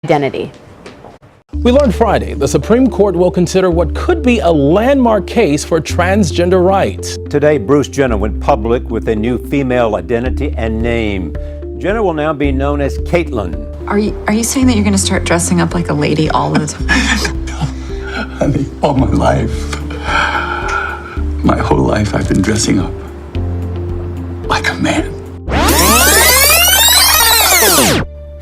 identity. We learned Friday the Supreme Court will consider what could be a landmark case for transgender rights. Today, Bruce Jenner went public with a new female identity and name. Jenner will now be known as Caitlyn. Are you saying that you're going to start dressing up like a lady all the time? Honey, all my life, my whole life, I've been dressing up like a man.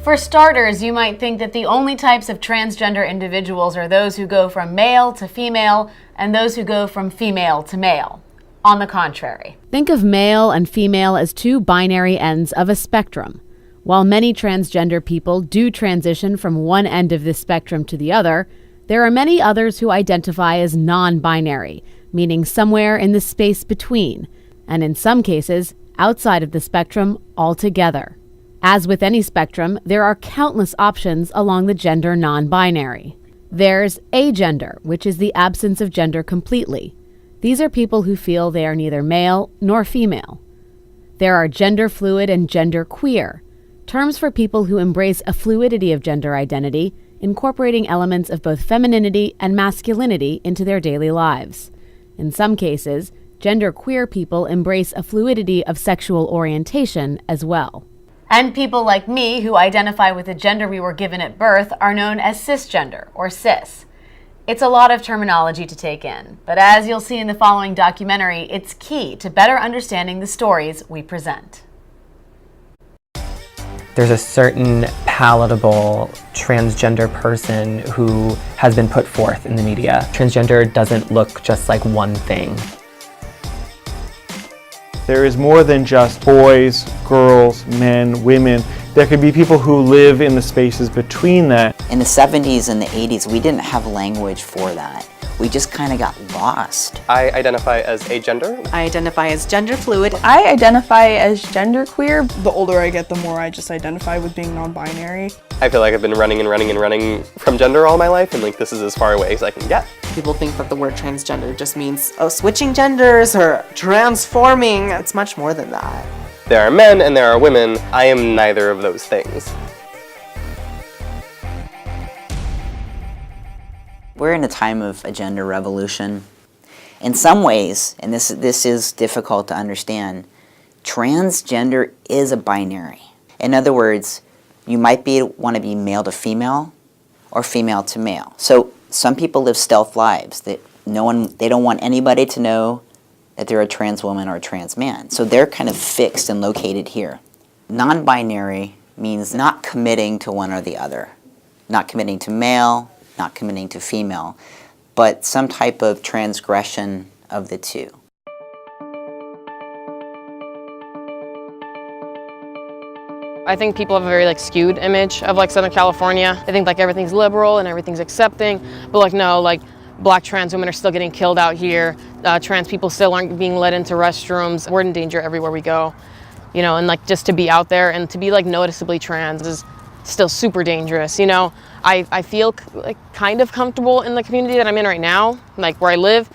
For starters, you might think that the only types of transgender individuals are those who go from male to female and those who go from female to male. On the contrary, think of male and female as two binary ends of a spectrum. While many transgender people do transition from one end of this spectrum to the other, there are many others who identify as non-binary, meaning somewhere in the space between, and in some cases, outside of the spectrum altogether. As with any spectrum, there are countless options along the gender non-binary. There's agender, which is the absence of gender completely. These are people who feel they are neither male nor female. There are gender fluid and gender queer, terms for people who embrace a fluidity of gender identity, incorporating elements of both femininity and masculinity into their daily lives. In some cases, gender queer people embrace a fluidity of sexual orientation as well. And people like me who identify with the gender we were given at birth are known as cisgender or cis. It's a lot of terminology to take in, but as you'll see in the following documentary, it's key to better understanding the stories we present. There's a certain palatable transgender person who has been put forth in the media. Transgender doesn't look just like one thing. There is more than just boys, girls, men, women. There could be people who live in the spaces between that. In the 70s and the 80s, we didn't have language for that. We just kind of got lost. I identify as agender. I identify as gender fluid. I identify as genderqueer. The older I get, the more I just identify with being non-binary. I feel like I've been running from gender all my life, and like this is as far away as I can get. People think that the word transgender just means, switching genders or transforming. It's much more than that. There are men and there are women. I am neither of those things. We're in a time of a gender revolution. In some ways, and this is difficult to understand, transgender is a binary. In other words, you might want to be male to female or female to male. So some people live stealth lives that they don't want anybody to know that they're a trans woman or a trans man. So they're kind of fixed and located here. Non-binary means not committing to one or the other. Not committing to male, not committing to female, but some type of transgression of the two. I think people have a very skewed image of Southern California. They think everything's liberal and everything's accepting, but no, Black trans women are still getting killed out here. Trans people still aren't being let into restrooms. We're in danger everywhere we go, and just to be out there and to be noticeably trans is still super dangerous. I feel kind of comfortable in the community that I'm in right now, where I live,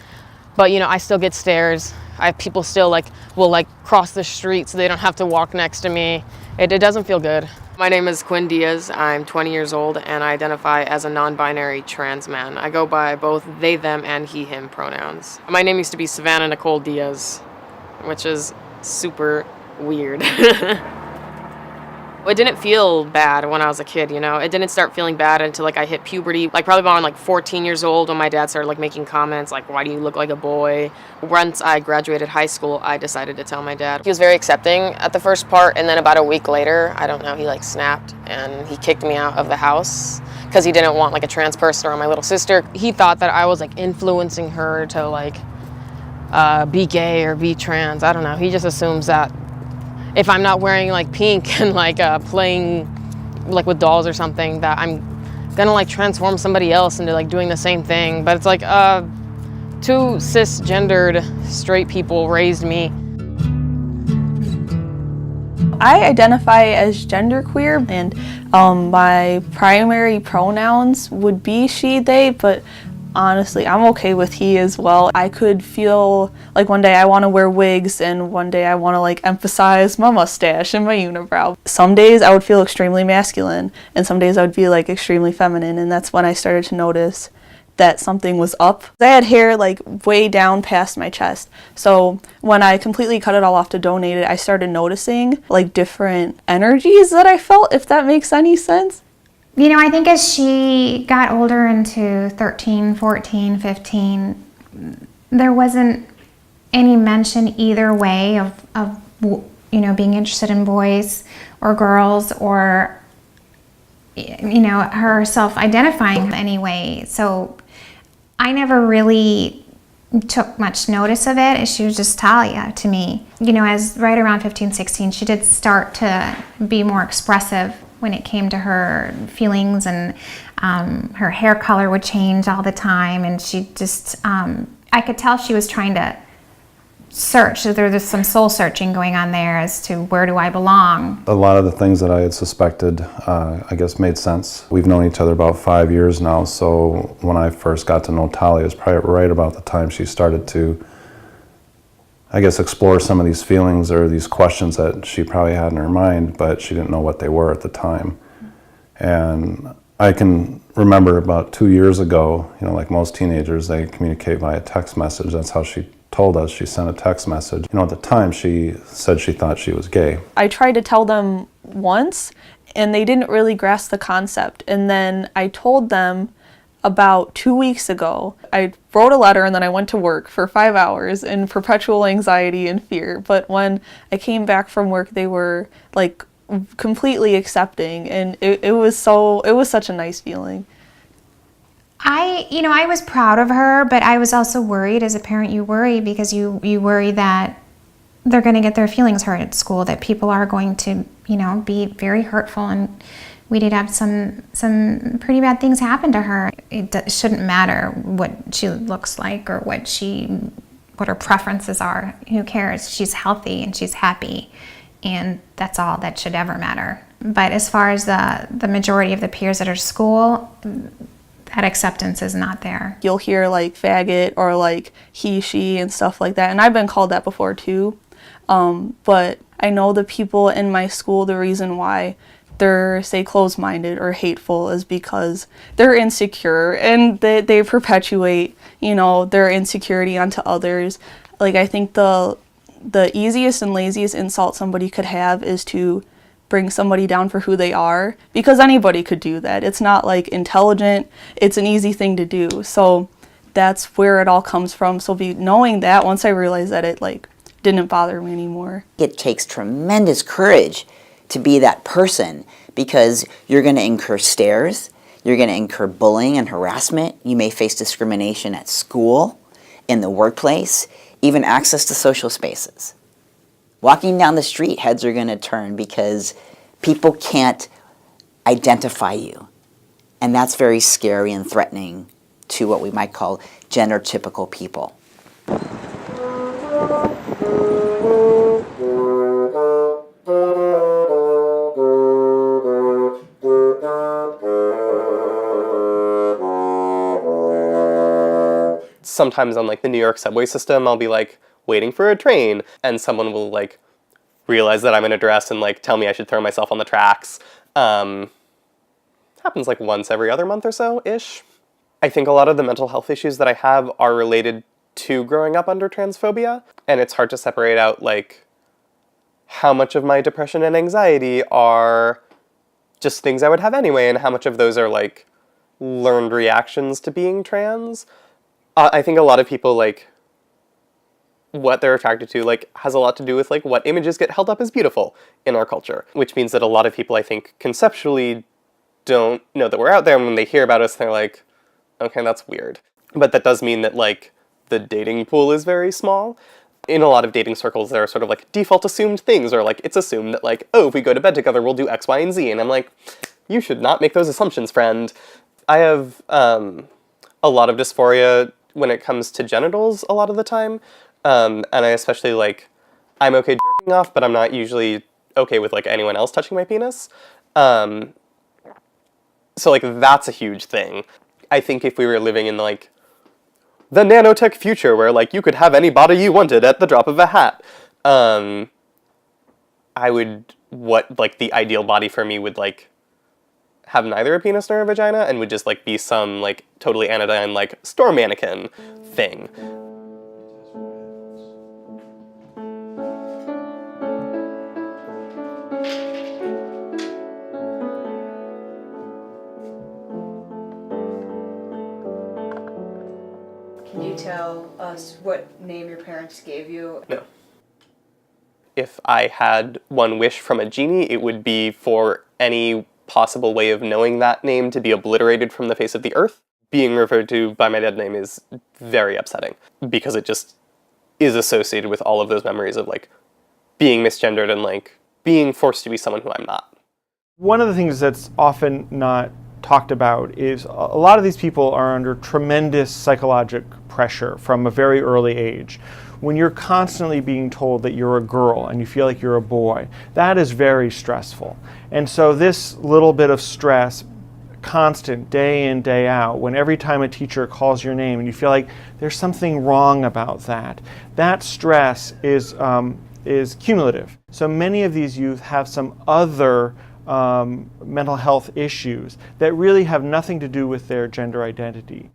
but I still get stares. People still will cross the street so they don't have to walk next to me. It doesn't feel good. My name is Quinn Diaz. I'm 20 years old and I identify as a non-binary trans man. I go by both they, them, and he, him pronouns. My name used to be Savannah Nicole Diaz, which is super weird. It didn't feel bad when I was a kid, It didn't start feeling bad until I hit puberty, probably around 14 years old when my dad started making comments why do you look like a boy? Once I graduated high school, I decided to tell my dad. He was very accepting at the first part, and then about a week later, I don't know, he snapped and he kicked me out of the house because he didn't want a trans person around my little sister. He thought that I was influencing her to be gay or be trans. I don't know. He just assumes that if I'm not wearing pink and playing with dolls or something, that I'm gonna transform somebody else into doing the same thing. But it's two cisgendered straight people raised me. I identify as genderqueer, and my primary pronouns would be she, they, but Honestly, I'm okay with he as well. I could feel like one day I want to wear wigs and one day I want to like emphasize my mustache and my unibrow. Some days I would feel extremely masculine and some days I would feel like extremely feminine, and that's when I started to notice that something was up. I had hair like way down past my chest. So when I completely cut it all off to donate it, I started noticing like different energies that I felt, if that makes any sense. You know, I think as she got older into 13, 14, 15, there wasn't any mention either way of you know, being interested in boys or girls or, you know, her self-identifying anyway. So I never really took much notice of it. She was just Talia to me. You know, as right around 15, 16, she did start to be more expressive when it came to her feelings, and her hair color would change all the time, and she just, I could tell she was trying to search. So there was some soul searching going on there as to where do I belong. A lot of the things that I had suspected, I guess, made sense. We've known each other about 5 years now, so when I first got to know Talia, it was probably right about the time she started to, I guess, explore some of these feelings or these questions that she probably had in her mind, but she didn't know what they were at the time. And I can remember about 2 years ago, you know, like most teenagers, they communicate via text message. That's how she told us. She sent a text message. You know, at the time, she said she thought she was gay. I tried to tell them once, and they didn't really grasp the concept. And then I told them about 2 weeks ago. I wrote a letter and then I went to work for 5 hours in perpetual anxiety and fear. But when I came back from work, they were like completely accepting, and it was such a nice feeling. I was proud of her, but I was also worried. As a parent, you worry because you worry that they're going to get their feelings hurt at school, that people are going to, you know, be very hurtful, and we did have some pretty bad things happen to her. It shouldn't matter what she looks like or what her preferences are. Who cares? She's healthy and she's happy, and that's all that should ever matter. But as far as the majority of the peers at her school, that acceptance is not there. You'll hear like faggot or like he, she and stuff like that. And I've been called that before too. But I know the people in my school, the reason why they're, say, closed-minded or hateful is because they're insecure, and they perpetuate, you know, their insecurity onto others. Like, I think the easiest and laziest insult somebody could have is to bring somebody down for who they are, because anybody could do that. It's not like intelligent, it's an easy thing to do. So that's where it all comes from. So knowing that, once I realized that, it like didn't bother me anymore. It takes tremendous courage to be that person, because you're going to incur stares, you're going to incur bullying and harassment, you may face discrimination at school, in the workplace, even access to social spaces. Walking down the street, heads are going to turn because people can't identify you. And that's very scary and threatening to what we might call gender-typical people. Sometimes on like the New York subway system, I'll be like waiting for a train and someone will like realize that I'm in a dress and like tell me I should throw myself on the tracks. Happens like once every other month or so-ish. I think a lot of the mental health issues that I have are related to growing up under transphobia, and it's hard to separate out like how much of my depression and anxiety are just things I would have anyway, and how much of those are like learned reactions to being trans. I think a lot of people, like, what they're attracted to, like, has a lot to do with, like, what images get held up as beautiful in our culture, which means that a lot of people, I think, conceptually don't know that we're out there, and when they hear about us, they're like, okay, that's weird. But that does mean that, like, the dating pool is very small. In a lot of dating circles, there are sort of, like, default assumed things, or, like, it's assumed that, like, oh, if we go to bed together, we'll do X, Y, and Z, and I'm like, you should not make those assumptions, friend. I have a lot of dysphoria when it comes to genitals a lot of the time, and I especially, like, I'm okay jerking off, but I'm not usually okay with, like, anyone else touching my penis. So, like, that's a huge thing. I think if we were living in, like, the nanotech future where like you could have any body you wanted at the drop of a hat. The ideal body for me would like have neither a penis nor a vagina and would just like be some like totally anodyne like store mannequin thing. Can you tell us what name your parents gave you? No. If I had one wish from a genie, it would be for any possible way of knowing that name to be obliterated from the face of the earth. Being referred to by my dead name is very upsetting because it just is associated with all of those memories of like being misgendered and like being forced to be someone who I'm not. One of the things that's often not talked about is a lot of these people are under tremendous psychological pressure from a very early age. When you're constantly being told that you're a girl and you feel like you're a boy, that is very stressful. And so this little bit of stress, constant, day in, day out, when every time a teacher calls your name and you feel like there's something wrong about that, that stress is cumulative. So many of these youth have some other mental health issues that really have nothing to do with their gender identity.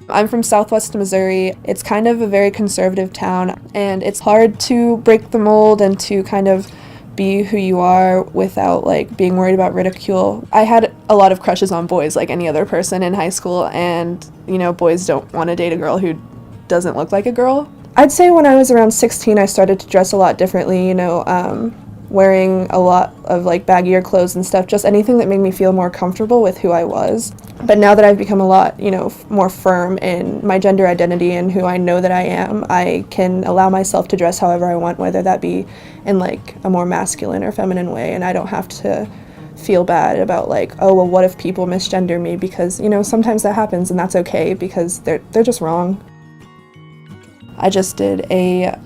I'm from Southwest Missouri. It's kind of a very conservative town, and it's hard to break the mold and to kind of be who you are without like being worried about ridicule. I had a lot of crushes on boys like any other person in high school, and you know, boys don't want to date a girl who doesn't look like a girl. I'd say when I was around 16 I started to dress a lot differently, you know, wearing a lot of like baggier clothes and stuff, just anything that made me feel more comfortable with who I was. But now that I've become a lot, you know, more firm in my gender identity and who I know that I am, I can allow myself to dress however I want, whether that be in like a more masculine or feminine way, and I don't have to feel bad about like, oh well, what if people misgender me, because you know, sometimes that happens and that's okay because they're just wrong. I just did a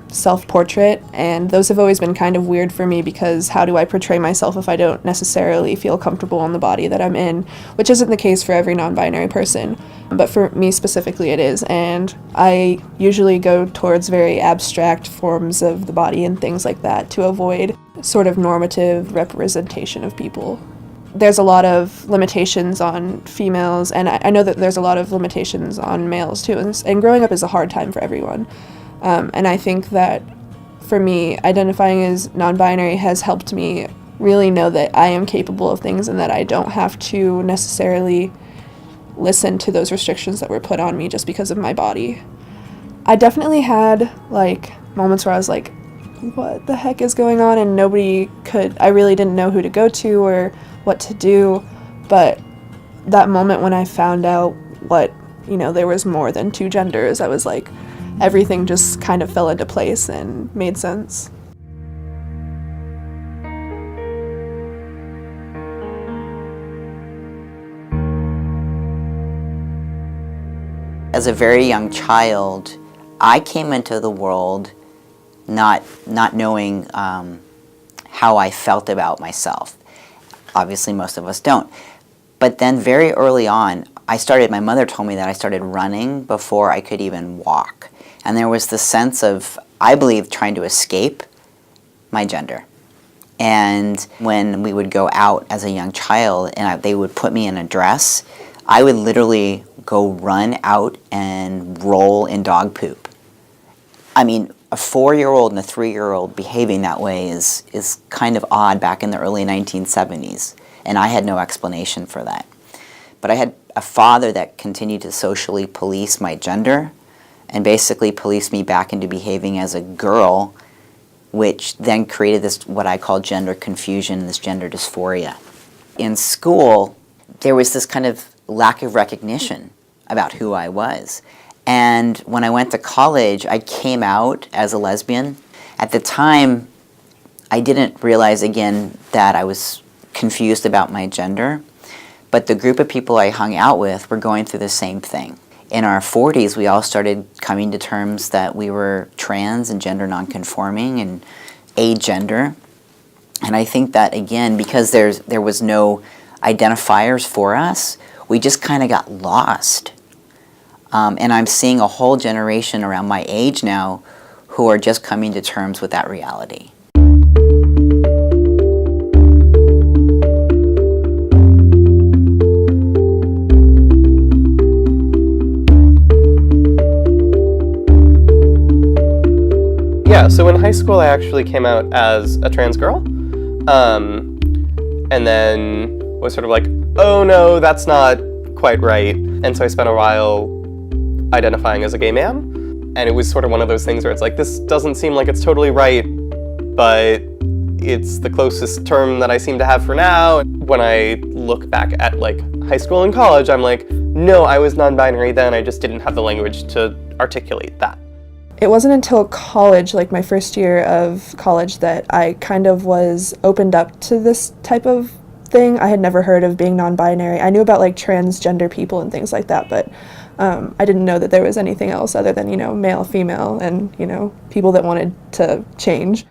self-portrait, and those have always been kind of weird for me because how do I portray myself if I don't necessarily feel comfortable in the body that I'm in, which isn't the case for every non-binary person, but for me specifically it is, and I usually go towards very abstract forms of the body and things like that to avoid sort of normative representation of people. There's a lot of limitations on females, and I know that there's a lot of limitations on males too, and growing up is a hard time for everyone. And I think that for me, identifying as non-binary has helped me really know that I am capable of things and that I don't have to necessarily listen to those restrictions that were put on me just because of my body. I definitely had like moments where I was like, what the heck is going on? And I really didn't know who to go to or what to do. But that moment when I found out what, you know, there was more than two genders, I was like, everything just kind of fell into place and made sense. As a very young child, I came into the world not knowing how I felt about myself. Obviously, most of us don't. But then very early on, my mother told me that I started running before I could even walk. And there was this sense of, I believe, trying to escape my gender. And when we would go out as a young child and they would put me in a dress, I would literally go run out and roll in dog poop. I mean, a 4-year-old and a 3-year-old behaving that way is kind of odd back in the early 1970s. And I had no explanation for that. But I had a father that continued to socially police my gender and basically policed me back into behaving as a girl, which then created this, what I call gender confusion, this gender dysphoria. In school, there was this kind of lack of recognition about who I was. And when I went to college, I came out as a lesbian. At the time, I didn't realize, again, that I was confused about my gender, but the group of people I hung out with were going through the same thing. In our 40s, we all started coming to terms that we were trans and gender nonconforming and agender. And I think that, again, because there was no identifiers for us, we just kind of got lost. And I'm seeing a whole generation around my age now who are just coming to terms with that reality. Yeah, so in high school I actually came out as a trans girl, and then was sort of like, oh no, that's not quite right. And so I spent a while identifying as a gay man, and it was sort of one of those things where it's like, this doesn't seem like it's totally right, but it's the closest term that I seem to have for now. When I look back at like high school and college, I'm like, no, I was non-binary then, I just didn't have the language to articulate that. It wasn't until college, like my first year of college, that I kind of was opened up to this type of thing. I had never heard of being non-binary. I knew about like transgender people and things like that, but I didn't know that there was anything else other than, male, female, and, people that wanted to change.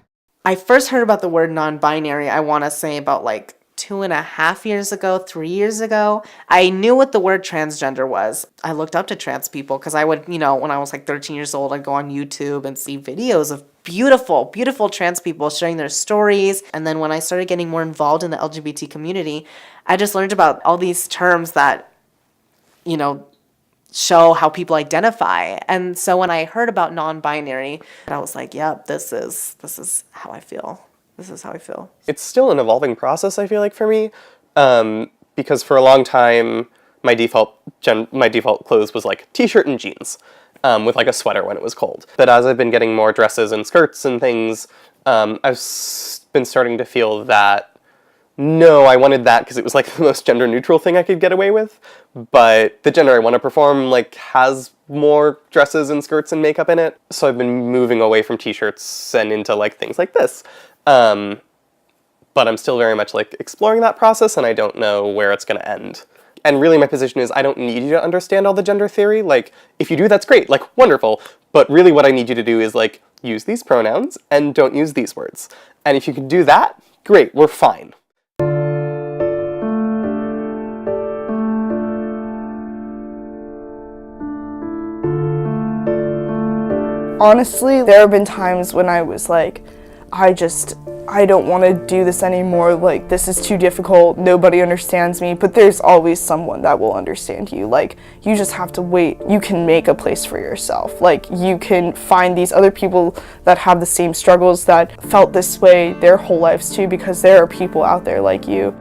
I first heard about the word non-binary, I want to say about like 2.5 years ago, 3 years ago. I knew what the word transgender was. I looked up to trans people because I would, when I was like 13 years old, I'd go on YouTube and see videos of beautiful, beautiful trans people sharing their stories. And then when I started getting more involved in the LGBT community, I just learned about all these terms that, show how people identify. And so when I heard about non-binary, I was like, yep, this is how I feel. This is how I feel. It's still an evolving process, I feel like, for me, because for a long time, my default clothes was like t-shirt and jeans, with like a sweater when it was cold. But as I've been getting more dresses and skirts and things, I've been starting to feel that, no, I wanted that because it was like the most gender neutral thing I could get away with. But the gender I want to perform like has more dresses and skirts and makeup in it. So I've been moving away from t-shirts and into like things like this. But I'm still very much like exploring that process, and I don't know where it's going to end. And really my position is I don't need you to understand all the gender theory. Like, if you do, that's great, like wonderful. But really what I need you to do is like use these pronouns and don't use these words. And if you can do that, great, we're fine. Honestly, there have been times when I was like, I don't want to do this anymore, like this is too difficult, nobody understands me, but there's always someone that will understand you. Like, you just have to wait. You can make a place for yourself. Like, you can find these other people that have the same struggles, that felt this way their whole lives too, because there are people out there like you.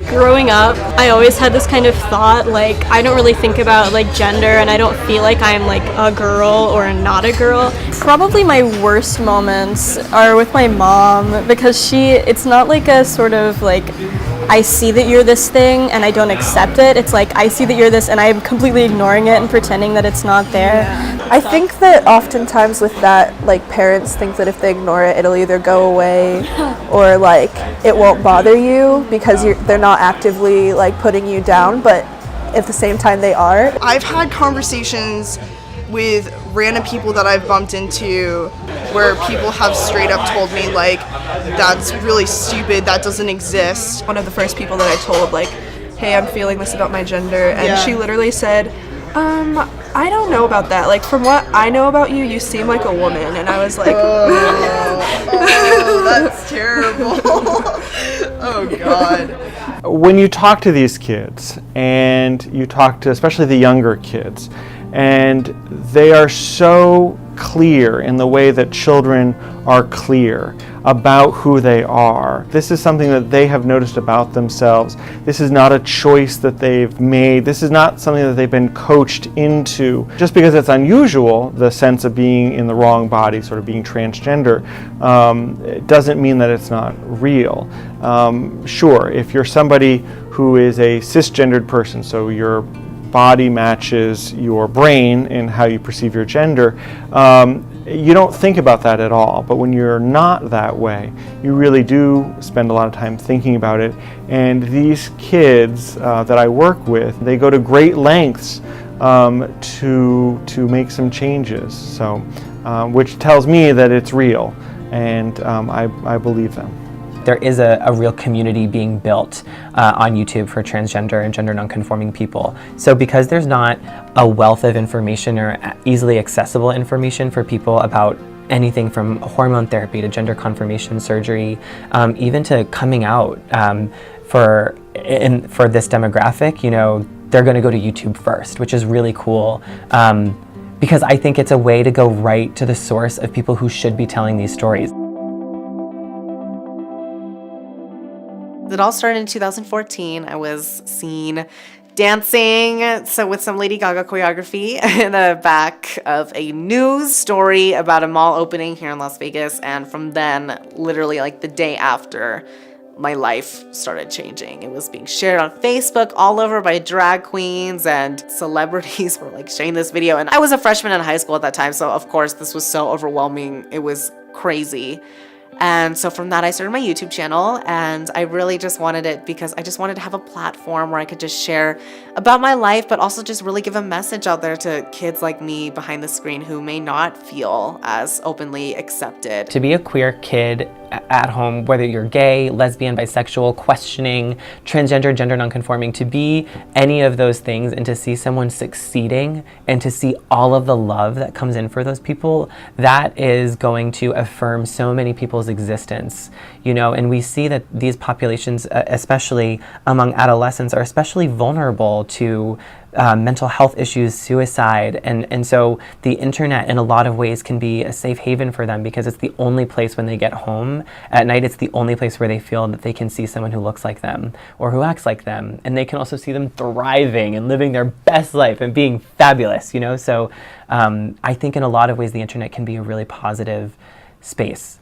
Growing up, I always had this kind of thought, like, I don't really think about, like, gender, and I don't feel like I'm, like, a girl or not a girl. Probably my worst moments are with my mom, because it's not like a sort of, like, I see that you're this thing and I don't accept it. It's like, I see that you're this and I'm completely ignoring it and pretending that it's not there. Yeah. I think that oftentimes with that, like, parents think that if they ignore it, it'll either go away or, like, it won't bother you because they're not actively, like, putting you down, but at the same time they are. I've had conversations with random people that I've bumped into where people have straight up told me, like, that's really stupid, that doesn't exist. One of the first people that I told, like, hey, I'm feeling this about my gender, and she literally said, I don't know about that. Like, from what I know about you, you seem like a woman. And I was like, that's terrible. Oh, God. When you talk to these kids, and you talk to especially the younger kids, and they are so clear in the way that children are clear about who they are. This is something that they have noticed about themselves. This is not a choice that they've made. This is not something that they've been coached into. Just because it's unusual, the sense of being in the wrong body, sort of being transgender, it doesn't mean that it's not real. Sure, if you're somebody who is a cisgendered person, so your body matches your brain in how you perceive your gender, you don't think about that at all. But when you're not that way, you really do spend a lot of time thinking about it. And these kids that I work with, they go to great lengths to make some changes. So, which tells me that it's real, and I believe them. There is a real community being built on YouTube for transgender and gender nonconforming people. So because there's not a wealth of information or easily accessible information for people about anything from hormone therapy to gender confirmation surgery, even to coming out for this demographic, you know, they're going to go to YouTube first, which is really cool. Because I think it's a way to go right to the source of people who should be telling these stories. It all started in 2014. I was seen dancing with some Lady Gaga choreography in the back of a news story about a mall opening here in Las Vegas. And from then, literally like the day after, my life started changing. It was being shared on Facebook all over by drag queens, and celebrities were like sharing this video. And I was a freshman in high school at that time, so of course this was so overwhelming. It was crazy. And so from that, I started my YouTube channel, and I really just wanted it because I just wanted to have a platform where I could just share about my life, but also just really give a message out there to kids like me behind the screen who may not feel as openly accepted. To be a queer kid at home, whether you're gay, lesbian, bisexual, questioning, transgender, gender nonconforming, to be any of those things and to see someone succeeding and to see all of the love that comes in for those people, that is going to affirm so many people's existence, you know. And we see that these populations, especially among adolescents, are especially vulnerable to mental health issues, suicide, and so the internet in a lot of ways can be a safe haven for them because it's the only place when they get home at night, it's the only place where they feel that they can see someone who looks like them or who acts like them, and they can also see them thriving and living their best life and being fabulous, you know. So I think in a lot of ways the internet can be a really positive space.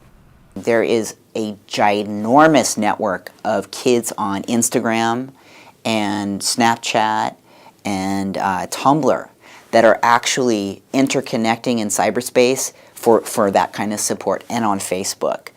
There is a ginormous network of kids on Instagram and Snapchat and Tumblr that are actually interconnecting in cyberspace for that kind of support, and on Facebook.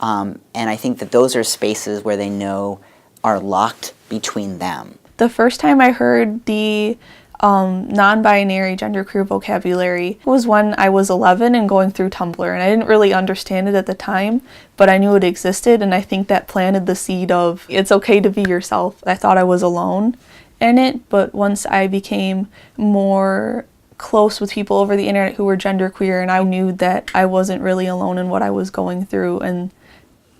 And I think that those are spaces where they know are locked between them. The first time I heard the non-binary genderqueer vocabulary was when I was 11 and going through Tumblr, and I didn't really understand it at the time, but I knew it existed, and I think that planted the seed of it's okay to be yourself. I thought I was alone in it, but once I became more close with people over the internet who were genderqueer, and I knew that I wasn't really alone in what I was going through, and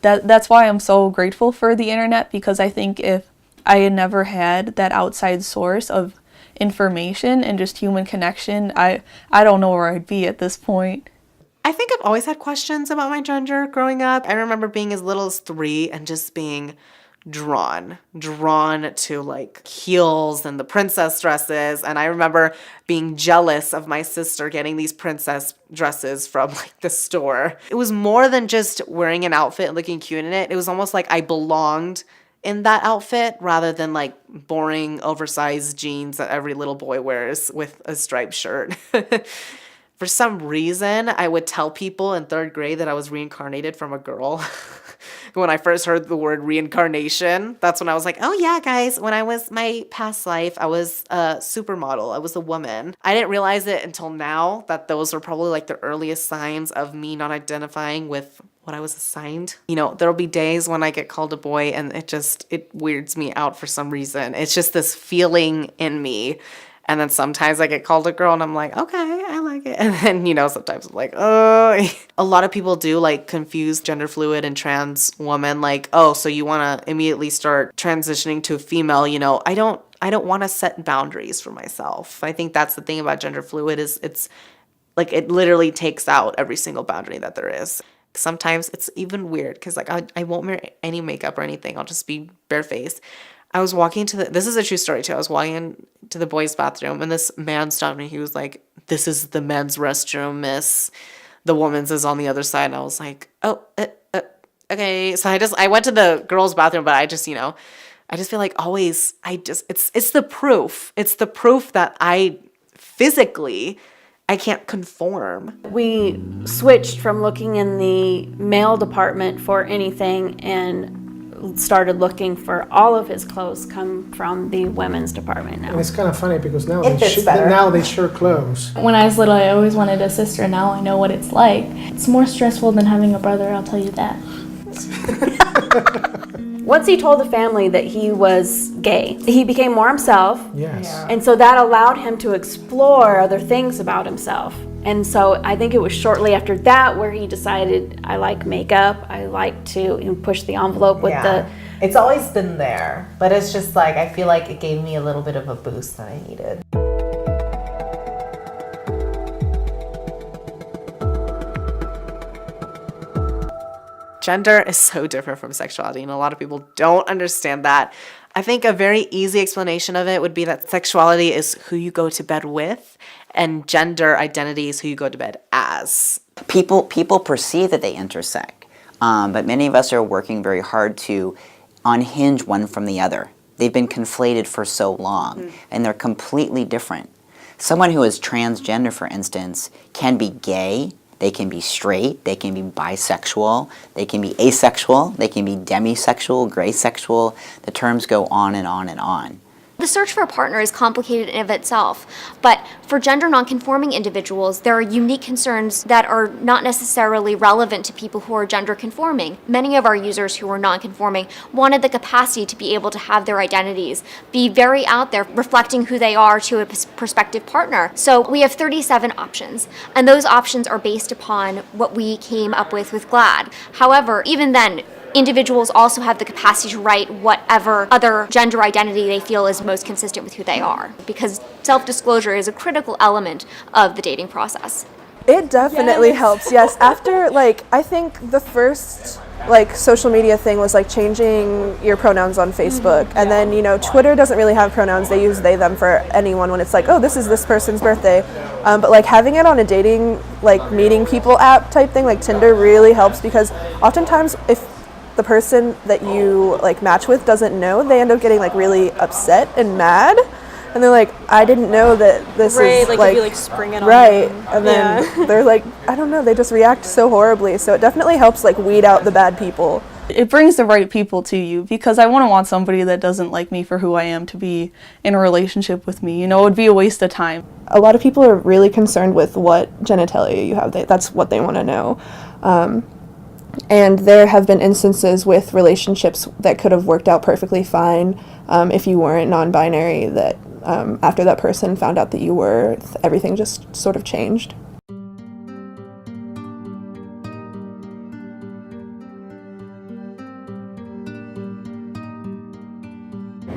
that's why I'm so grateful for the internet, because I think if I had never had that outside source of information and just human connection, I don't know where I'd be at this point. I think I've always had questions about my gender growing up. I remember being as little as 3 and just being drawn to like heels and the princess dresses, and I remember being jealous of my sister getting these princess dresses from like the store. It was more than just wearing an outfit and looking cute in it. It was almost like I belonged in that outfit rather than like boring oversized jeans that every little boy wears with a striped shirt. For some reason, I would tell people in 3rd grade that I was reincarnated from a girl. When I first heard the word reincarnation, that's when I was like, oh yeah, guys, when I was my past life, I was a supermodel. I was a woman. I didn't realize it until now that those were probably like the earliest signs of me not identifying with what I was assigned. You know, there'll be days when I get called a boy and it weirds me out for some reason. It's just this feeling in me. And then sometimes I get called a girl and I'm like, okay, I like it. And then, you know, sometimes I'm like, oh. A lot of people do like confuse gender fluid and trans woman. Like, oh, so you want to immediately start transitioning to a female. You know, I don't want to set boundaries for myself. I think that's the thing about gender fluid is it's like it literally takes out every single boundary that there is. Sometimes it's even weird because like I won't wear any makeup or anything. I'll just be barefaced. I was walking this is a true story too. I was walking to the boys' bathroom and this man stopped me. He was like, this is the men's restroom, miss. The woman's is on the other side. And I was like, oh, okay. So I went to the girls' bathroom, but I just, you know, I just feel like always, it's the proof. It's the proof that I can't conform. We switched from looking in the male department for anything and started looking for all of his clothes come from the women's department now. And it's kind of funny because now It fits better. now they share clothes. When I was little, I always wanted a sister, and now I know what it's like. It's more stressful than having a brother, I'll tell you that. Once he told the family that he was gay, he became more himself. Yes. And so that allowed him to explore other things about himself. And so I think it was shortly after that where he decided, I like makeup, I like to push the envelope with the... It's always been there, but it's just like, I feel like it gave me a little bit of a boost that I needed. Gender is so different from sexuality, and a lot of people don't understand that. I think a very easy explanation of it would be that sexuality is who you go to bed with, and gender identity is who you go to bed as. People perceive that they intersect, but many of us are working very hard to unhinge one from the other. They've been conflated for so long, and they're completely different. Someone who is transgender, for instance, can be gay, they can be straight, they can be bisexual, they can be asexual, they can be demisexual, gray sexual. The terms go on and on and on. The search for a partner is complicated in of itself, but for gender nonconforming individuals, there are unique concerns that are not necessarily relevant to people who are gender conforming. Many of our users who are nonconforming wanted the capacity to be able to have their identities be very out there, reflecting who they are to a prospective partner. So we have 37 options, and those options are based upon what we came up with GLAAD. However, even then, individuals also have the capacity to write whatever other gender identity they feel is most consistent with who they are, because self-disclosure is a critical element of the dating process. It definitely helps, yes. After, I think the first, social media thing was, changing your pronouns on Facebook. And then, Twitter doesn't really have pronouns. They use they, them for anyone when it's oh, this is this person's birthday. But, having it on a dating, meeting people app type thing, like Tinder, really helps because oftentimes if the person that you match with doesn't know, they end up getting really upset and mad, and they're I didn't know that this is if you spring it on right, them. and then they're I don't know, they just react so horribly. So it definitely helps weed out the bad people. It brings the right people to you because I wouldn't want somebody that doesn't like me for who I am to be in a relationship with me. It would be a waste of time. A lot of people are really concerned with what genitalia you have. That's what they want to know. And there have been instances with relationships that could have worked out perfectly fine if you weren't non-binary, that after that person found out that you were, everything just sort of changed.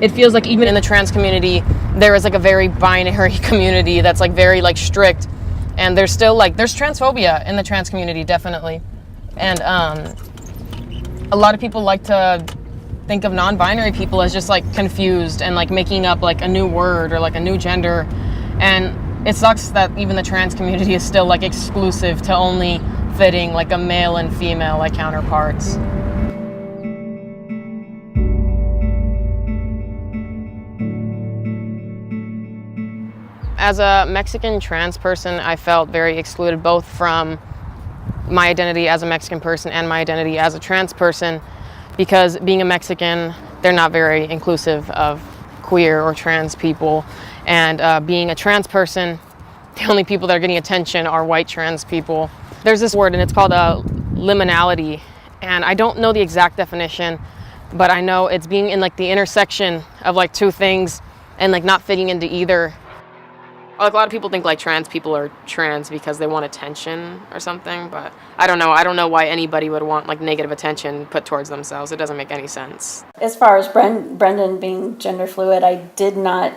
It feels like even in the trans community, there is a very binary community that's very strict, and there's still there's transphobia in the trans community, definitely. And a lot of people like to think of non-binary people as just confused and making up a new word or a new gender. And it sucks that even the trans community is still exclusive to only fitting a male and female counterparts. As a Mexican trans person, I felt very excluded both from my identity as a Mexican person and my identity as a trans person, because being a Mexican, they're not very inclusive of queer or trans people, and being a trans person, the only people that are getting attention are white trans people. There's this word and it's called liminality, and I don't know the exact definition, but I know it's being in the intersection of two things and not fitting into either. A lot of people think trans people are trans because they want attention or something, but I don't know why anybody would want negative attention put towards themselves. It doesn't make any sense. As far as Brendan being gender fluid, I did not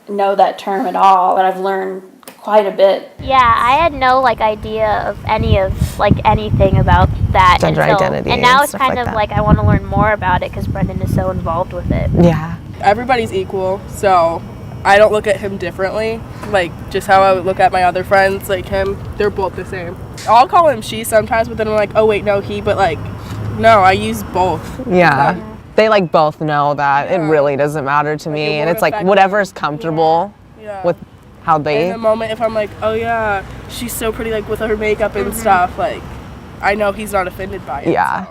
know that term at all, but I've learned quite a bit. Yeah, I had no idea of any of anything about that Gender identity and now and it's stuff kind like of that. I want to learn more about it because Brendan is so involved with it. Yeah. Everybody's equal, so I don't look at him differently. Just how I would look at my other friends, him, they're both the same. I'll call him she sometimes, but then I'm oh wait, no, he, but no, I use both. Yeah. They both know that it really doesn't matter to me, and it's whatever's comfortable with how they... In the moment, if I'm oh yeah, she's so pretty with her makeup and stuff, I know he's not offended by it. Yeah.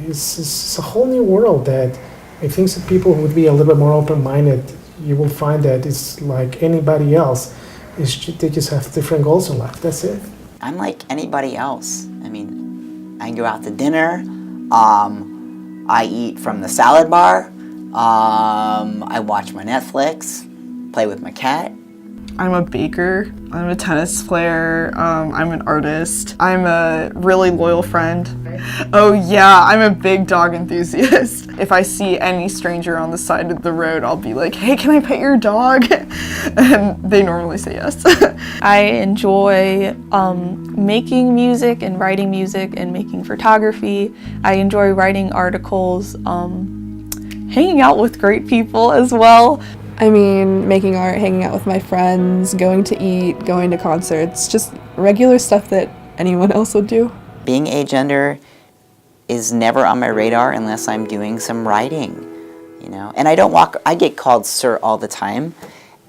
It's a whole new world that I think that people who would be a little bit more open-minded, you will find that it's like anybody else. They just have different goals in life. That's it. I'm like anybody else. I mean, I go out to dinner. I eat from the salad bar. I watch my Netflix, play with my cat. I'm a baker, I'm a tennis player, I'm an artist, I'm a really loyal friend. Oh yeah, I'm a big dog enthusiast. If I see any stranger on the side of the road, I'll be like, hey, can I pet your dog? And they normally say yes. I enjoy making music and writing music and making photography. I enjoy writing articles, hanging out with great people as well. I mean, making art, hanging out with my friends, going to eat, going to concerts, just regular stuff that anyone else would do. Being agender is never on my radar unless I'm doing some writing, you know. And I get called sir all the time,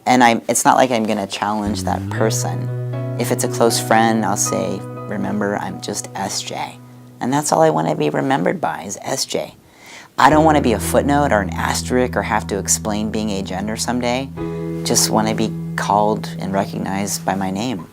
and it's not like I'm gonna challenge that person. If it's a close friend, I'll say, remember, I'm just SJ. And that's all I want to be remembered by is SJ. I don't want to be a footnote or an asterisk or have to explain being agender someday. Just want to be called and recognized by my name.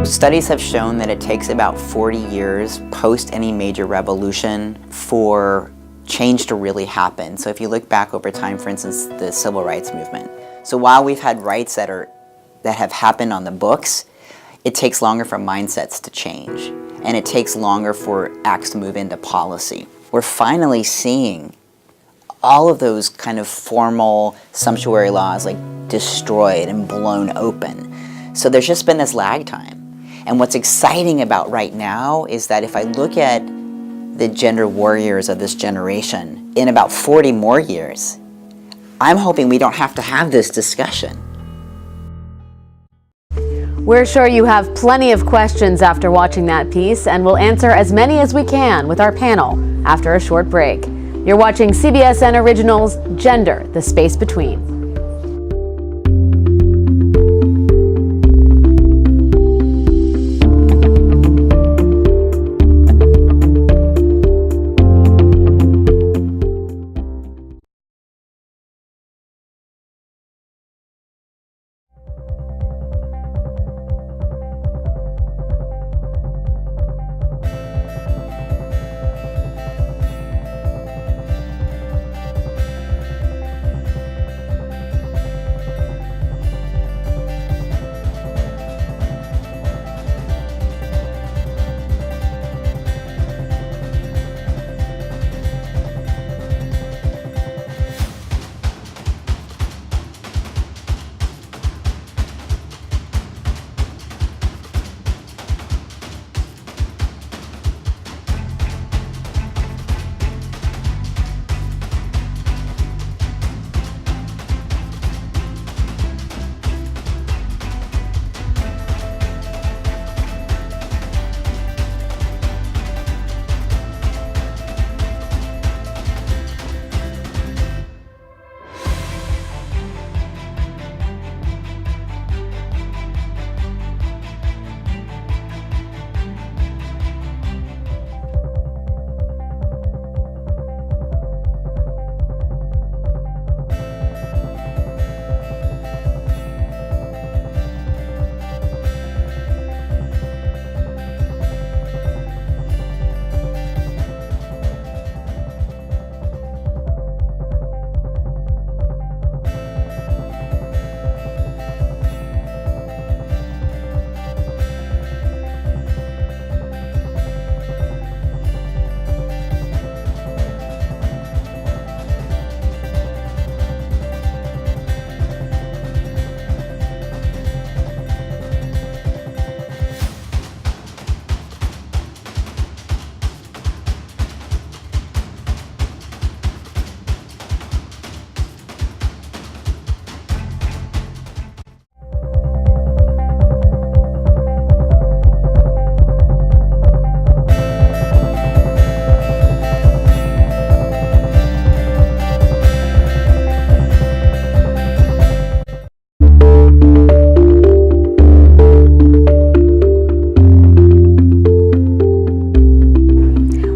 Studies have shown that it takes about 40 years post any major revolution for change to really happen. So if you look back over time, for instance, the civil rights movement. So while we've had rights that have happened on the books, it takes longer for mindsets to change, and it takes longer for acts to move into policy. We're finally seeing all of those kind of formal sumptuary laws like destroyed and blown open. So there's just been this lag time. And what's exciting about right now is that if I look at the gender warriors of this generation, in about 40 more years, I'm hoping we don't have to have this discussion. We're sure you have plenty of questions after watching that piece, and we'll answer as many as we can with our panel after a short break. You're watching CBSN Originals, Gender, the Space Between.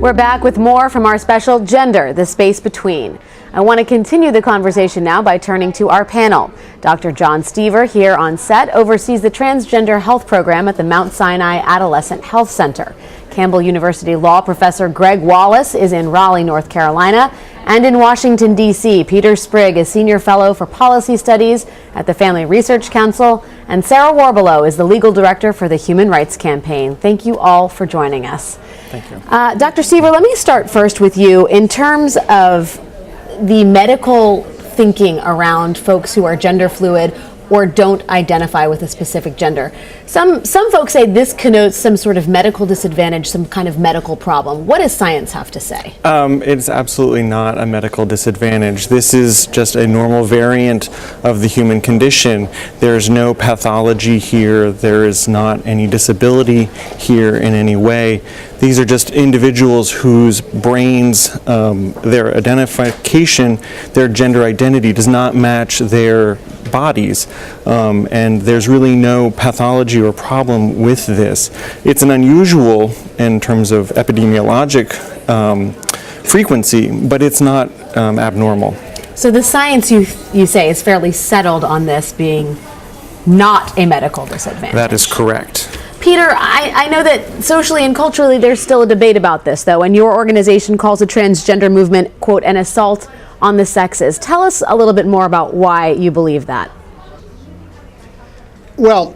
We're back with more from our special Gender, the Space Between. I want to continue the conversation now by turning to our panel. Dr. John Stever, here on set, oversees the transgender health program at the Mount Sinai Adolescent Health Center. Campbell University law professor Greg Wallace is in Raleigh, North Carolina. And in Washington, D.C., Peter Sprigg is Senior Fellow for Policy Studies at the Family Research Council. And Sarah Warbelow is the Legal Director for the Human Rights Campaign. Thank you all for joining us. Thank you. Dr. Stever, let me start first with you. In terms of the medical thinking around folks who are gender fluid or don't identify with a specific gender. Some folks say this connotes some sort of medical disadvantage, some kind of medical problem. What does science have to say? It's absolutely not a medical disadvantage. This is just a normal variant of the human condition. There's no pathology here. There is not any disability here in any way. These are just individuals whose brains, their identification, their gender identity does not match their bodies, and there's really no pathology or problem with this. It's an unusual in terms of epidemiologic frequency, but it's not abnormal. So the science you say is fairly settled on this being not a medical disadvantage. That is correct. Peter, I know that socially and culturally there's still a debate about this, though, and your organization calls the transgender movement, quote, an assault on the sexes. Tell us a little bit more about why you believe that. Well,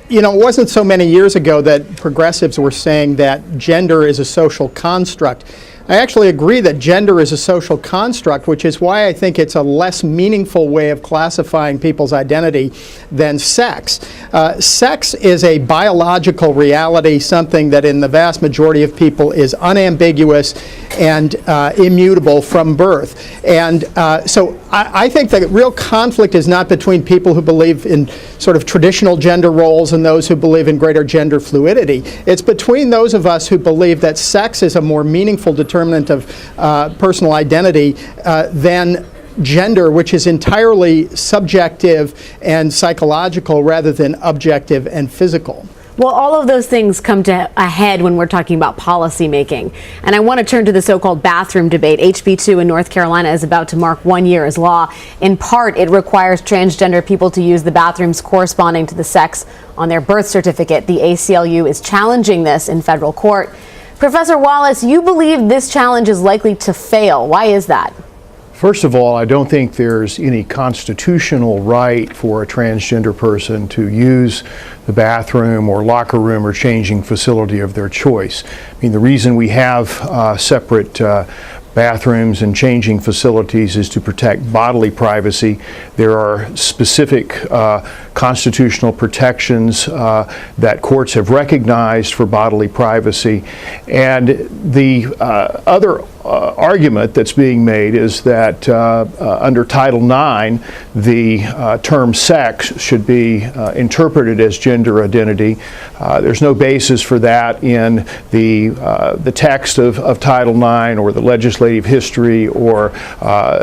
you know, it wasn't so many years ago that progressives were saying that gender is a social construct. I actually agree that gender is a social construct, which is why I think it's a less meaningful way of classifying people's identity than sex. Sex is a biological reality, something that in the vast majority of people is unambiguous and immutable from birth. And so I think the real conflict is not between people who believe in sort of traditional gender roles and those who believe in greater gender fluidity. It's between those of us who believe that sex is a more meaningful determinant of personal identity than gender, which is entirely subjective and psychological rather than objective and physical. Well, all of those things come to a head when we're talking about policy making. And I want to turn to the so-called bathroom debate. HB 2 in North Carolina is about to mark 1 year as law. In part, it requires transgender people to use the bathrooms corresponding to the sex on their birth certificate. The ACLU is challenging this in federal court. Professor Wallace, you believe this challenge is likely to fail. Why is that? First of all, I don't think there's any constitutional right for a transgender person to use the bathroom or locker room or changing facility of their choice. I mean, the reason we have separate bathrooms and changing facilities is to protect bodily privacy. There are specific constitutional protections that courts have recognized for bodily privacy. And the other argument that's being made is that under Title IX, the term sex should be interpreted as gender identity. There's no basis for that in the text of Title IX or the legislative history or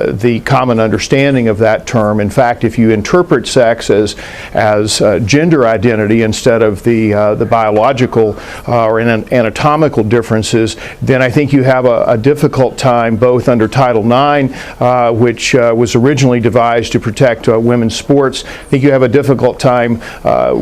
the common understanding of that term. In fact, if you interpret sex as gender identity instead of the biological or anatomical differences, then I think you have a difficult time both under Title IX, which was originally devised to protect women's sports. I think you have a difficult time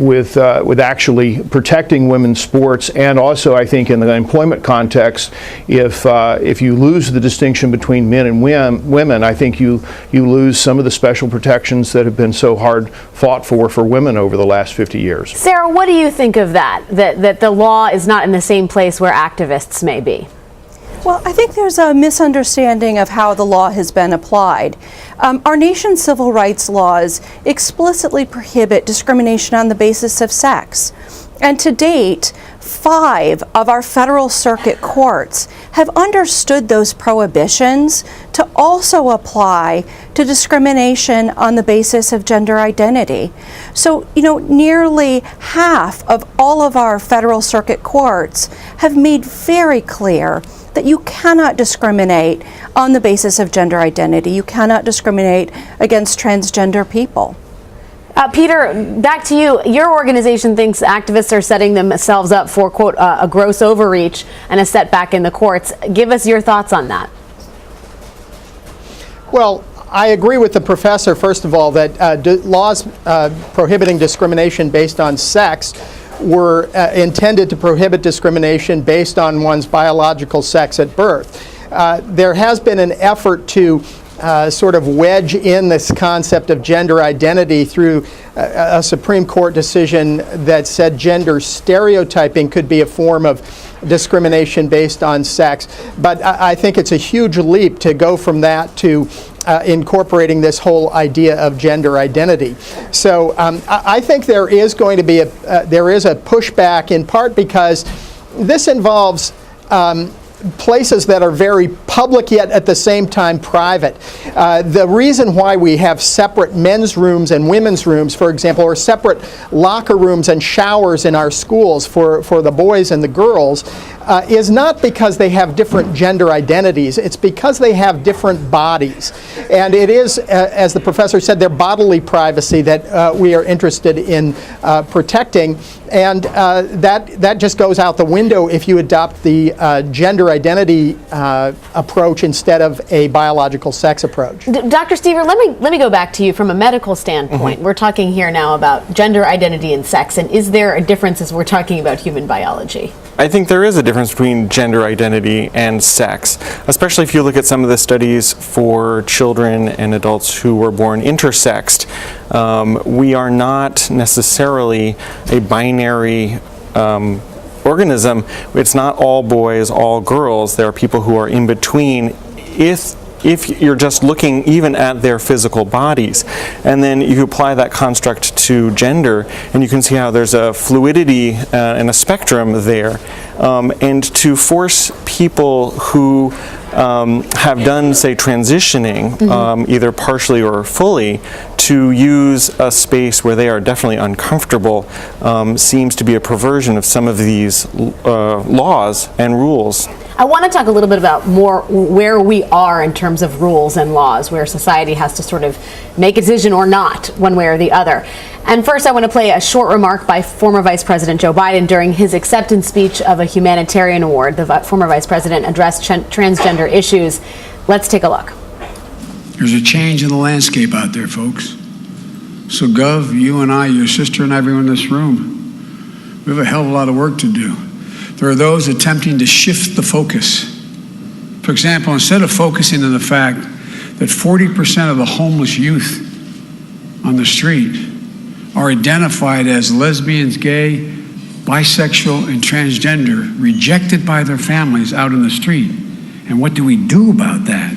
with actually protecting women's sports, and also I think in the employment context, if you lose the distinction between men and women, I think you lose some of the special protections that have been so hard fought for women over the last 50 years. Sarah, what do you think of that the law is not in the same place where activists may be? Well, I think there's a misunderstanding of how the law has been applied. Our nation's civil rights laws explicitly prohibit discrimination on the basis of sex. And to date, 5 of our federal circuit courts have understood those prohibitions to also apply to discrimination on the basis of gender identity. So, nearly half of all of our federal circuit courts have made very clear that you cannot discriminate on the basis of gender identity. You cannot discriminate against transgender people. Peter, back to you. Your organization thinks activists are setting themselves up for, quote, a gross overreach and a setback in the courts. Give us your thoughts on that. Well, I agree with the professor, first of all, that laws prohibiting discrimination based on sex were intended to prohibit discrimination based on one's biological sex at birth. There has been an effort to sort of wedge in this concept of gender identity through a Supreme Court decision that said gender stereotyping could be a form of discrimination based on sex. But I think it's a huge leap to go from that to incorporating this whole idea of gender identity. So I think there is going to be a pushback, in part because this involves places that are very public yet at the same time private. The reason why we have separate men's rooms and women's rooms, for example, or separate locker rooms and showers in our schools for the boys and the girls is not because they have different gender identities. It's because they have different bodies. And it is, as the professor said, their bodily privacy that we are interested in protecting. And that just goes out the window if you adopt the gender identity approach instead of a biological sex approach. Dr. Stever, let me go back to you from a medical standpoint. We're talking here now about gender identity and sex, and is there a difference as we're talking about human biology? I think there is a difference between gender identity and sex, especially if you look at some of the studies for children and adults who were born intersexed. We are not necessarily a binary organism. It's not all boys, all girls. There are people who are in between. If you're just looking even at their physical bodies, and then you apply that construct to gender, and you can see how there's a fluidity and a spectrum there. And to force people who have done, say, transitioning, either partially or fully, to use a space where they are definitely uncomfortable seems to be a perversion of some of these laws and rules. I want to talk a little bit about more where we are in terms of rules and laws, where society has to sort of make a decision or not, one way or the other. And first, I want to play a short remark by former Vice President Joe Biden during his acceptance speech of a humanitarian award. The former Vice President addressed transgender issues. Let's take a look. There's a change in the landscape out there, folks. So, Gov, you and I, your sister, and everyone in this room, we have a hell of a lot of work to do. There are those attempting to shift the focus. For example, instead of focusing on the fact that 40% of the homeless youth on the street are identified as lesbians, gay, bisexual, and transgender, rejected by their families out in the street. And what do we do about that?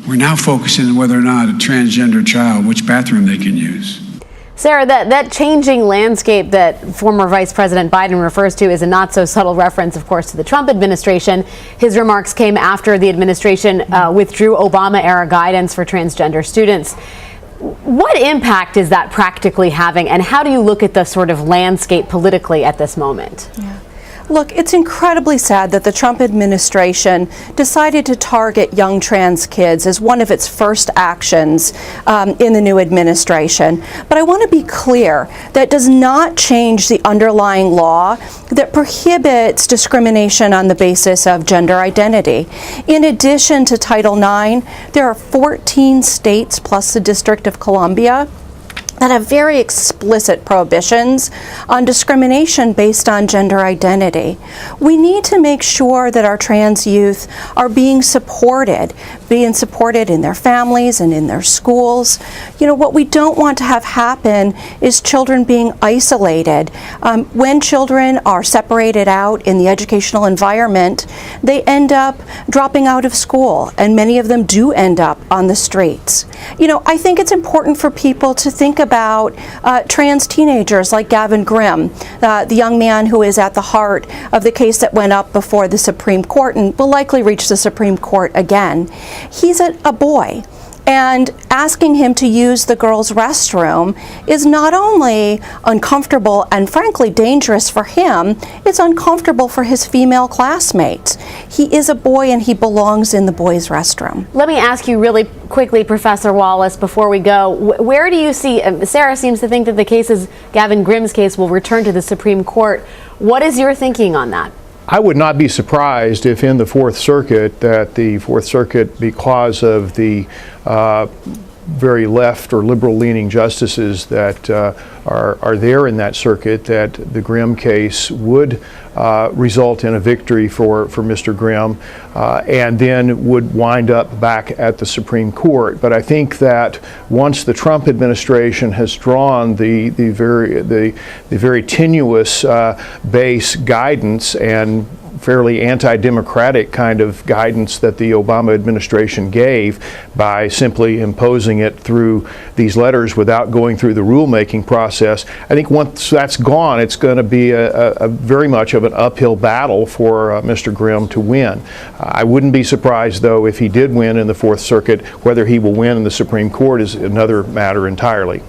We're now focusing on whether or not a transgender child, which bathroom they can use. Sarah, that changing landscape that former Vice President Biden refers to is a not so subtle reference, of course, to the Trump administration. His remarks came after the administration withdrew Obama-era guidance for transgender students. What impact is that practically having, and how do you look at the sort of landscape politically at this moment? Yeah. Look, it's incredibly sad that the Trump administration decided to target young trans kids as one of its first actions in the new administration. But I want to be clear, that does not change the underlying law that prohibits discrimination on the basis of gender identity. In addition to Title IX, there are 14 states plus the District of Columbia that have very explicit prohibitions on discrimination based on gender identity. We need to make sure that our trans youth are being supported in their families and in their schools. You know, what we don't want to have happen is children being isolated. When children are separated out in the educational environment, they end up dropping out of school, and many of them do end up on the streets. You know, I think it's important for people to think about trans teenagers like Gavin Grimm, the young man who is at the heart of the case that went up before the Supreme Court and will likely reach the Supreme Court again. He's a boy, And asking him to use the girls' restroom is not only uncomfortable and frankly dangerous for him, it's uncomfortable for his female classmates. He is a boy and he belongs in the boys' restroom. Let me ask you really quickly, Professor Wallace, before we go, where do you see, Sarah seems to think that the cases, Gavin Grimm's case, will return to the Supreme Court. What is your thinking on that? I would not be surprised if in the Fourth Circuit that the Fourth Circuit, because of the very left or liberal leaning justices that are there in that circuit, that the Grimm case would result in a victory for Mr. Grimm and then would wind up back at the Supreme Court. But I think that once the Trump administration has drawn the very tenuous base guidance and fairly anti-democratic kind of guidance that the Obama administration gave by simply imposing it through these letters without going through the rulemaking process, I think once that's gone, it's going to be a very much of an uphill battle for Mr. Grimm to win. I wouldn't be surprised, though, if he did win in the Fourth Circuit. Whether he will win in the Supreme Court is another matter entirely.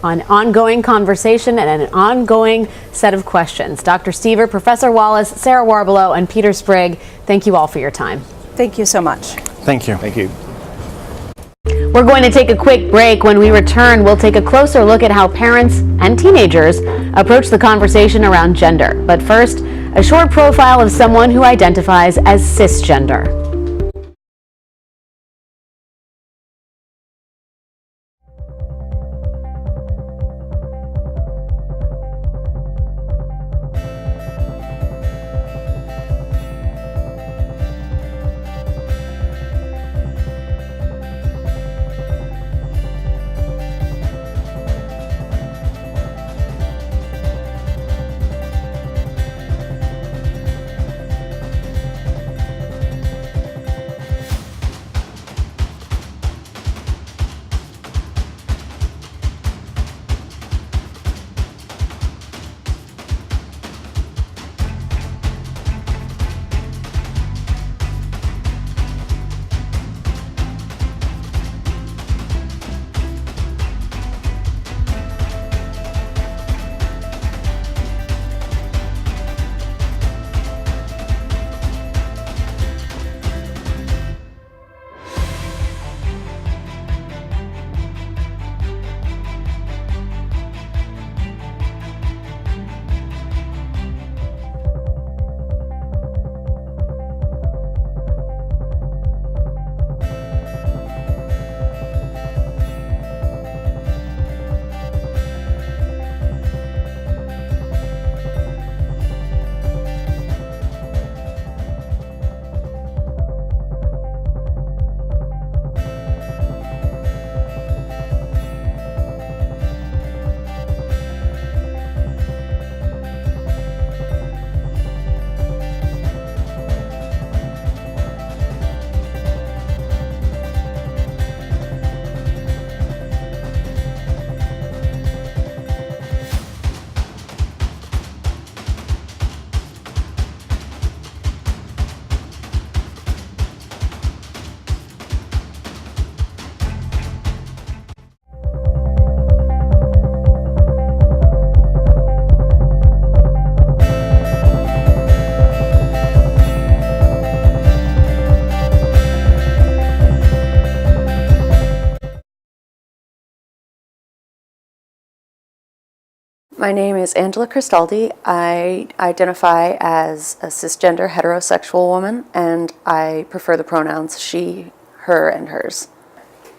An ongoing conversation and an ongoing set of questions. Dr. Stever, Professor Wallace, Sarah Warbelow, and Peter Sprigg, thank you all for your time. Thank you so much. Thank you. Thank you. We're going to take a quick break. When we return, we'll take a closer look at how parents and teenagers approach the conversation around gender. But first, a short profile of someone who identifies as cisgender. My name is Angela Cristaldi. I identify as a cisgender heterosexual woman, and I prefer the pronouns she, her, and hers.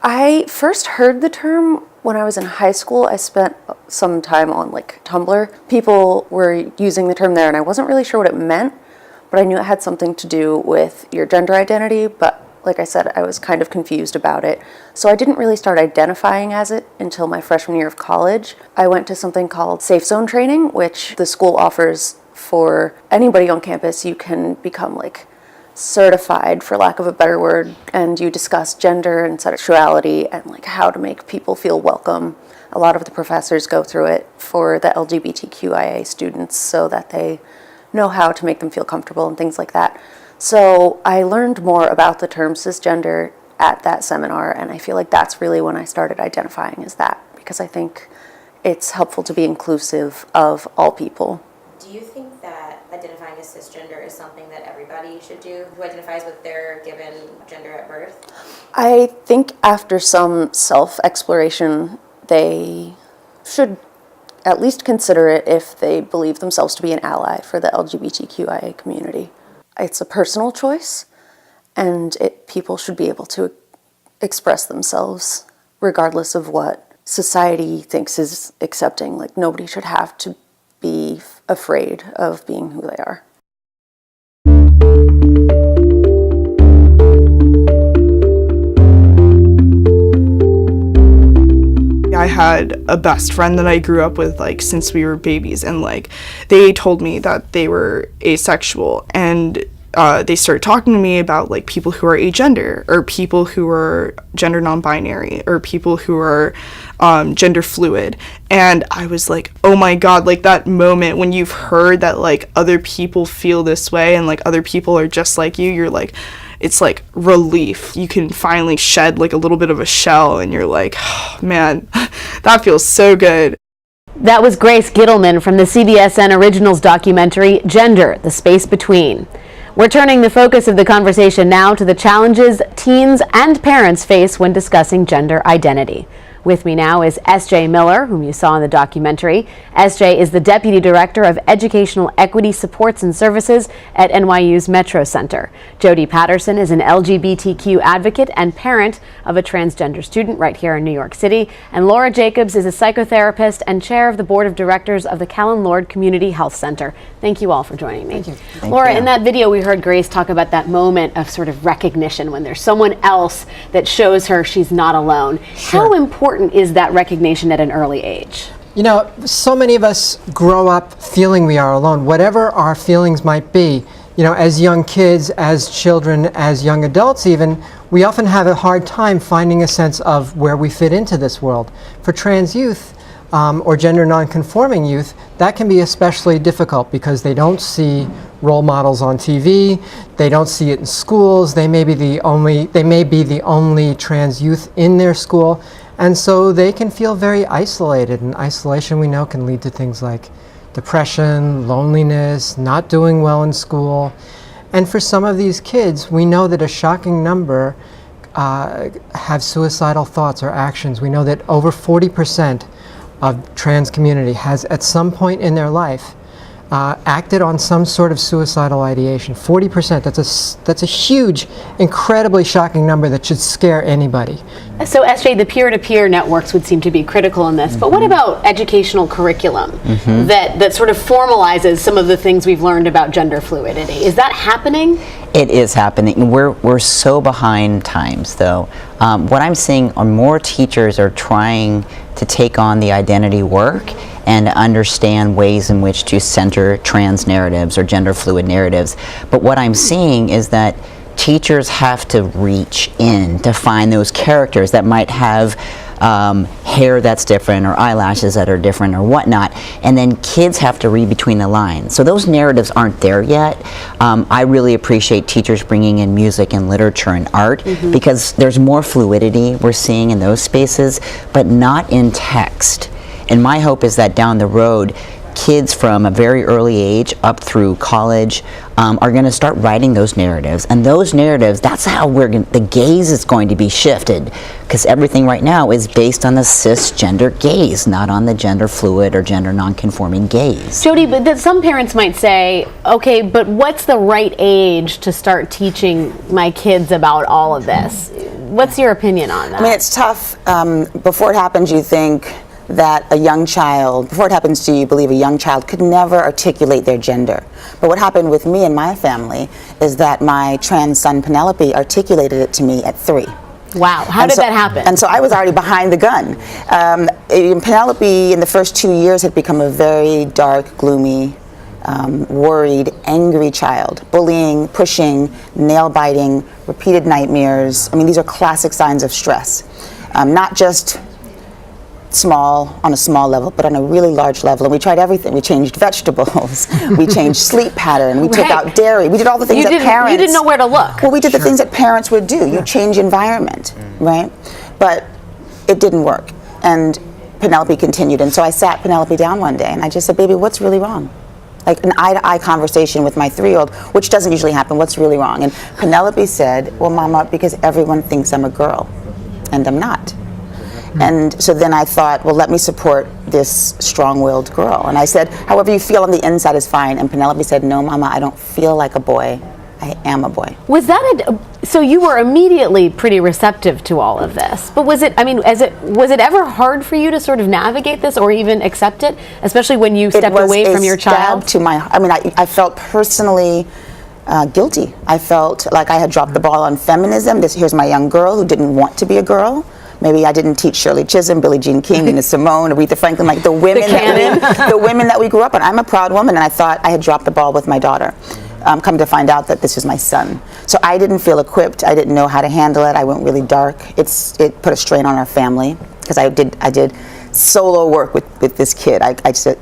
I first heard the term when I was in high school. I spent some time on Tumblr. People were using the term there, and I wasn't really sure what it meant, but I knew it had something to do with your gender identity, but like I said, I was kind of confused about it. So I didn't really start identifying as it until my freshman year of college. I went to something called Safe Zone Training, which the school offers for anybody on campus. You can become certified, for lack of a better word, and you discuss gender and sexuality and how to make people feel welcome. A lot of the professors go through it for the LGBTQIA students so that they know how to make them feel comfortable and things like that. So I learned more about the term cisgender at that seminar, and I feel like that's really when I started identifying as that, because I think it's helpful to be inclusive of all people. Do you think that identifying as cisgender is something that everybody should do who identifies with their given gender at birth? I think after some self-exploration, they should at least consider it if they believe themselves to be an ally for the LGBTQIA community. It's a personal choice, and people should be able to express themselves regardless of what society thinks is accepting. Like, nobody should have to be afraid of being who they are. I had a best friend that I grew up with like since we were babies, and like they told me that they were asexual, and they started talking to me about like people who are agender, or people who are gender non-binary, or people who are gender fluid. And I was like, oh my god, like that moment when you've heard that like other people feel this way and like other people are just like you're like, it's like relief. You can finally shed like a little bit of a shell, and you're like, oh, man, that feels so good. That was Grace Gittleman from the CBSN Originals documentary, Gender, The Space Between. We're turning the focus of the conversation now to the challenges teens and parents face when discussing gender identity. With me now is S.J. Miller, whom you saw in the documentary. S.J. is the Deputy Director of Educational Equity Supports and Services at NYU's Metro Center. Jody Patterson is an LGBTQ advocate and parent of a transgender student right here in New York City. And Laura Jacobs is a psychotherapist and chair of the Board of Directors of the Callan Lord Community Health Center. Thank you all for joining me. Thank you. Laura, in that video we heard Grace talk about that moment of sort of recognition when there's someone else that shows her she's not alone. Sure. How important is that recognition at an early age? You know, so many of us grow up feeling we are alone, whatever our feelings might be. You know, as young kids, as children, as young adults even, we often have a hard time finding a sense of where we fit into this world. For trans youth, or gender non-conforming youth, that can be especially difficult because they don't see role models on TV, they don't see it in schools, they may be the only trans youth in their school, and so they can feel very isolated, and isolation, we know, can lead to things like depression, loneliness, not doing well in school. And for some of these kids, we know that a shocking number have suicidal thoughts or actions. We know that over 40% of trans community has at some point in their life acted on some sort of suicidal ideation. 40%, that's a huge, incredibly shocking number that should scare anybody. So SJ, the peer-to-peer networks would seem to be critical in this, but what about educational curriculum that sort of formalizes some of the things we've learned about gender fluidity? Is that happening? It is happening. We're so behind times, though. What I'm seeing are more teachers are trying to take on the identity work and understand ways in which to center trans narratives or gender fluid narratives. But what I'm seeing is that teachers have to reach in to find those characters that might have hair that's different or eyelashes that are different or whatnot, and then kids have to read between the lines. So those narratives aren't there yet. I really appreciate teachers bringing in music and literature and art because there's more fluidity we're seeing in those spaces, but not in text. And my hope is that down the road, kids from a very early age up through college are going to start writing those narratives. And those narratives, that's how the gaze is going to be shifted. Because everything right now is based on the cisgender gaze, not on the gender fluid or gender non-conforming gaze. Jody, but some parents might say, okay, but what's the right age to start teaching my kids about all of this? What's your opinion on that? I mean, it's tough. Before it happens, you think that a young child, before it happens to you, you believe a young child could never articulate their gender. But what happened with me and my family is that my trans son Penelope articulated it to me at 3. Wow, how did that happen? And so I was already behind the gun. Penelope, in the first 2 years, had become a very dark, gloomy, worried, angry child. Bullying, pushing, nail biting, repeated nightmares. I mean, these are classic signs of stress. Not just on a small level, but on a really large level. And we tried everything. We changed vegetables. We changed sleep pattern. We took out dairy. We did all the things that parents... You didn't know where to look. Well, we did the things that parents would do. You change environment, right? But it didn't work. And Penelope continued. And so I sat Penelope down one day and I just said, baby, what's really wrong? Like an eye-to-eye conversation with my 3-year-old, which doesn't usually happen. What's really wrong? And Penelope said, well, Mama, because everyone thinks I'm a girl, and I'm not. And so then I thought, well, let me support this strong-willed girl. And I said, however you feel on the inside is fine. And Penelope said, no, Mama, I don't feel like a boy. I am a boy. Was that so you were immediately pretty receptive to all of this, but was it ever hard for you to sort of navigate this or even accept it, especially when you stepped away from your child? I felt personally guilty. I felt like I had dropped the ball on feminism. Here's my young girl who didn't want to be a girl. Maybe I didn't teach Shirley Chisholm, Billie Jean King, Nina Simone, Aretha Franklin, like the women that we grew up on. I'm a proud woman, and I thought I had dropped the ball with my daughter. Come to find out that this was my son. So I didn't feel equipped. I didn't know how to handle it. I went really dark. It put a strain on our family because I did solo work with this kid. I said,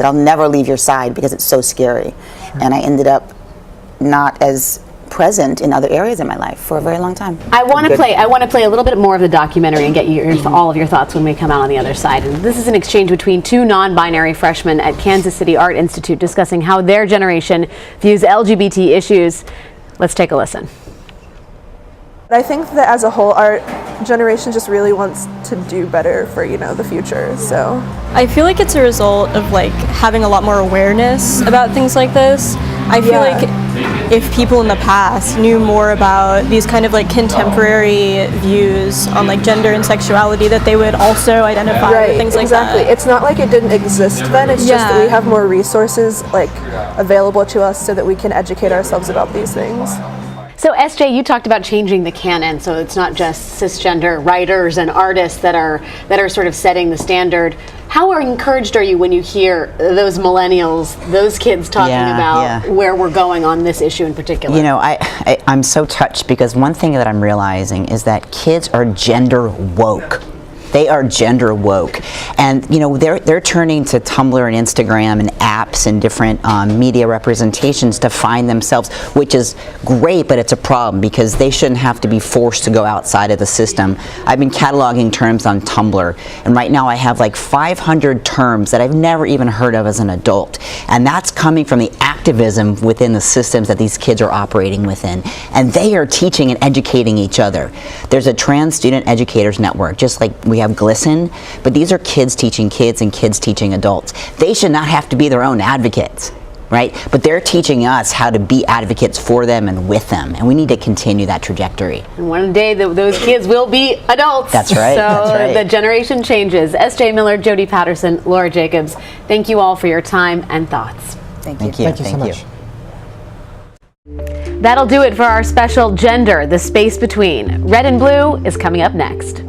I'll never leave your side because it's so scary. And I ended up not as present in other areas of my life for a very long time. I want to play a little bit more of the documentary and get all of your thoughts when we come out on the other side. And this is an exchange between 2 non-binary freshmen at Kansas City Art Institute discussing how their generation views LGBT issues. Let's take a listen. I think that as a whole, our generation just really wants to do better for, the future, so. I feel like it's a result of having a lot more awareness about things like this. I feel like if people in the past knew more about these kind of contemporary views on gender and sexuality, that they would also identify with things like that. Exactly. It's not like it didn't exist then, it's just that we have more resources available to us so that we can educate ourselves about these things. So SJ, you talked about changing the canon, so it's not just cisgender writers and artists that are sort of setting the standard. How encouraged are you when you hear those millennials, those kids talking about where we're going on this issue in particular? I'm so touched because one thing that I'm realizing is that kids are gender woke. They are gender woke, and they're turning to Tumblr and Instagram and apps and different media representations to find themselves, which is great, but it's a problem because they shouldn't have to be forced to go outside of the system. I've been cataloging terms on Tumblr, and right now I have 500 terms that I've never even heard of as an adult, and that's coming from the activism within the systems that these kids are operating within, and they are teaching and educating each other. There's a Trans Student Educators Network, just like we have GLSEN, but these are kids teaching kids and kids teaching adults. They should not have to be their own advocates, right? But they're teaching us how to be advocates for them and with them, and we need to continue that trajectory. And one day those kids will be adults. That's right. So the generation changes. SJ Miller, Jody Patterson, Laura Jacobs, thank you all for your time and thoughts. Thank you. Thank you so much. That'll do it for our special Gender, the Space Between. Red and Blue is coming up next.